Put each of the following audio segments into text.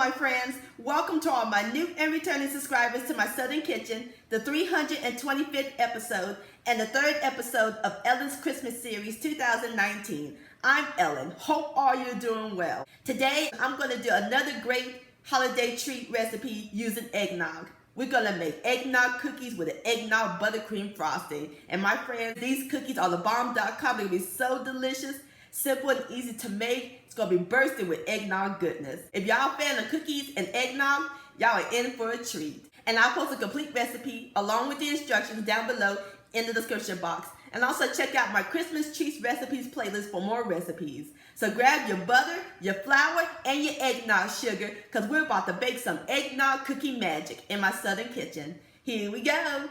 my friends. Welcome to all my new and returning subscribers to my Southern Kitchen, the 325th episode and the third episode of Ellen's Christmas Series 2019. I'm Ellen. Hope all you're doing well. Today, I'm going to do another great holiday treat recipe using eggnog. We're going to make eggnog cookies with an eggnog buttercream frosting. And my friends, these cookies are the bomb.com. They're going to be so delicious, simple and easy to make. It's going to be bursting with eggnog goodness. If y'all a fan of cookies and eggnog, y'all are in for a treat. And I'll post a complete recipe along with the instructions down below in the description box. And also check out my Christmas treats recipes playlist for more recipes. So grab your butter, your flour, and your eggnog sugar because we're about to bake some eggnog cookie magic in my Southern kitchen. Here we go.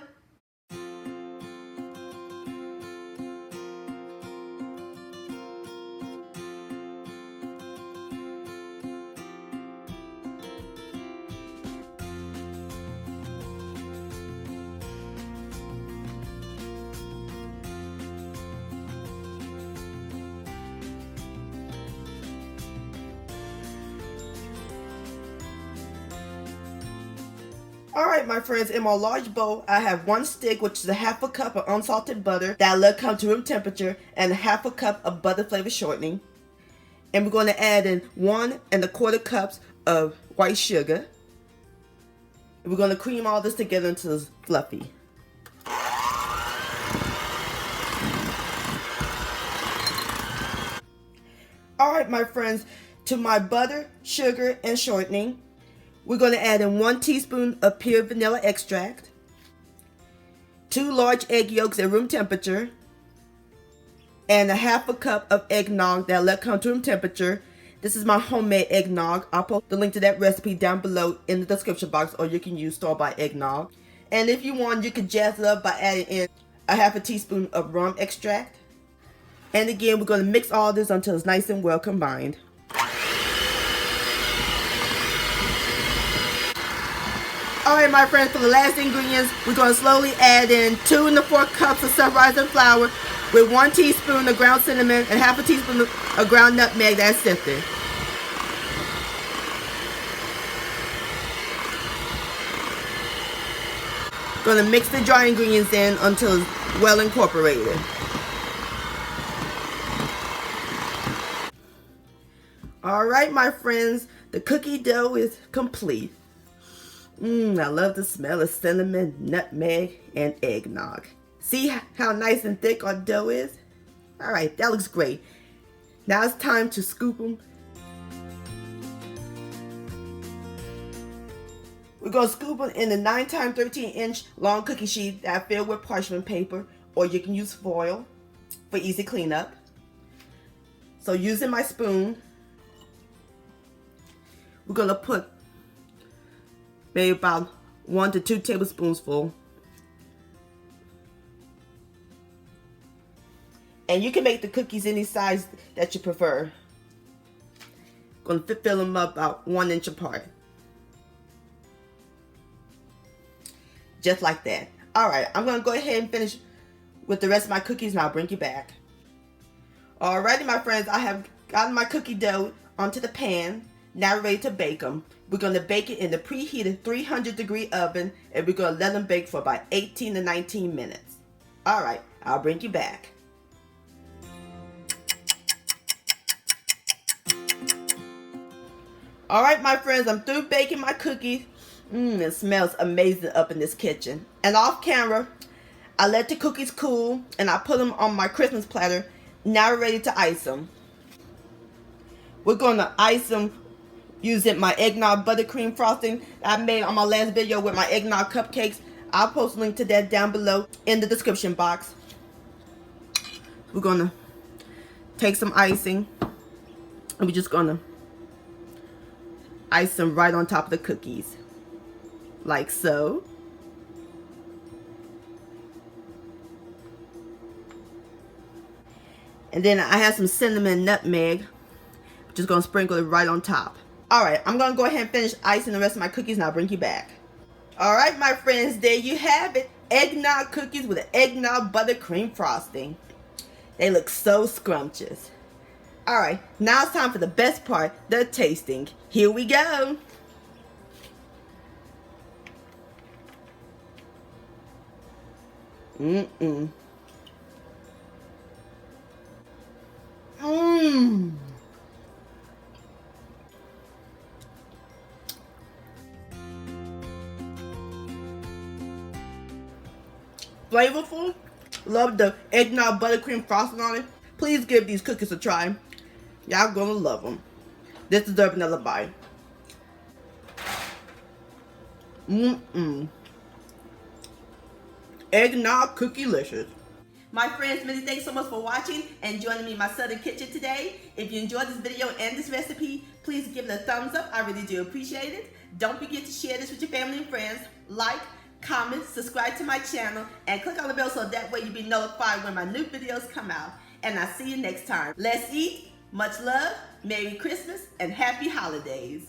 Alright my friends, in my large bowl I have 1 stick, which is a half a cup of unsalted butter that I let come to room temperature, and a half a cup of butter flavor shortening. And we're going to add in 1 1/4 cups of white sugar. And we're going to cream all this together until it's fluffy. Alright my friends, to my butter, sugar, and shortening, we're going to add in 1 teaspoon of pure vanilla extract, 2 large egg yolks at room temperature, and a half a cup of eggnog that I let come to room temperature. This is my homemade eggnog. I'll post the link to that recipe down below in the description box, or you can use store-bought eggnog. And if you want, you can jazz it up by adding in a half a teaspoon of rum extract. And again, we're going to mix all this until it's nice and well combined. Alright my friends, for the last ingredients, we're going to slowly add in 2 1/4 cups of self-rising flour with 1 teaspoon of ground cinnamon and half a teaspoon of ground nutmeg that's sifted. Going to mix the dry ingredients in until it's well incorporated. Alright my friends, the cookie dough is complete. I love the smell of cinnamon, nutmeg, and eggnog. See how nice and thick our dough is? Alright, that looks great. Now it's time to scoop them. We're going to scoop them in the 9x13-inch long cookie sheet that I filled with parchment paper, or you can use foil for easy cleanup. So using my spoon, we're going to put maybe about 1 to 2 tablespoons full. And you can make the cookies any size that you prefer. Going to fill them up about 1 inch apart. Just like that. Alright, I'm going to go ahead and finish with the rest of my cookies and I'll bring you back. Alrighty my friends, I have gotten my cookie dough onto the pan. Now we're ready to bake them. We're going to bake it in the preheated 300-degree oven, and we're going to let them bake for about 18 to 19 minutes. Alright, I'll bring you back. Alright my friends, I'm through baking my cookies. It smells amazing up in this kitchen. And off camera, I let the cookies cool and I put them on my Christmas platter. Now we're ready to ice them. We're going to ice them using my eggnog buttercream frosting that I made on my last video with my eggnog cupcakes. I'll post a link to that down below in the description box. We're going to take some icing and we're just going to ice them right on top of the cookies. Like so. And then I have some cinnamon and nutmeg. Just going to sprinkle it right on top. Alright, I'm going to go ahead and finish icing the rest of my cookies and I'll bring you back. Alright my friends, there you have it. Eggnog cookies with an eggnog buttercream frosting. They look so scrumptious. Alright, now it's time for the best part, the tasting. Here we go. Mmm. Mmm. Flavorful. Love the eggnog buttercream frosting on it. Please give these cookies a try. Y'all gonna love them. This deserves another bite. Mmm. Eggnog cookie-licious. My friends, many thanks so much for watching and joining me in my Southern kitchen today. If you enjoyed this video and this recipe, please give it a thumbs up. I really do appreciate it. Don't forget to share this with your family and friends. Like, comment, subscribe to my channel, and click on the bell so that way you'll be notified when my new videos come out. And I'll see you next time. Let's eat. Much love, Merry Christmas, and Happy Holidays.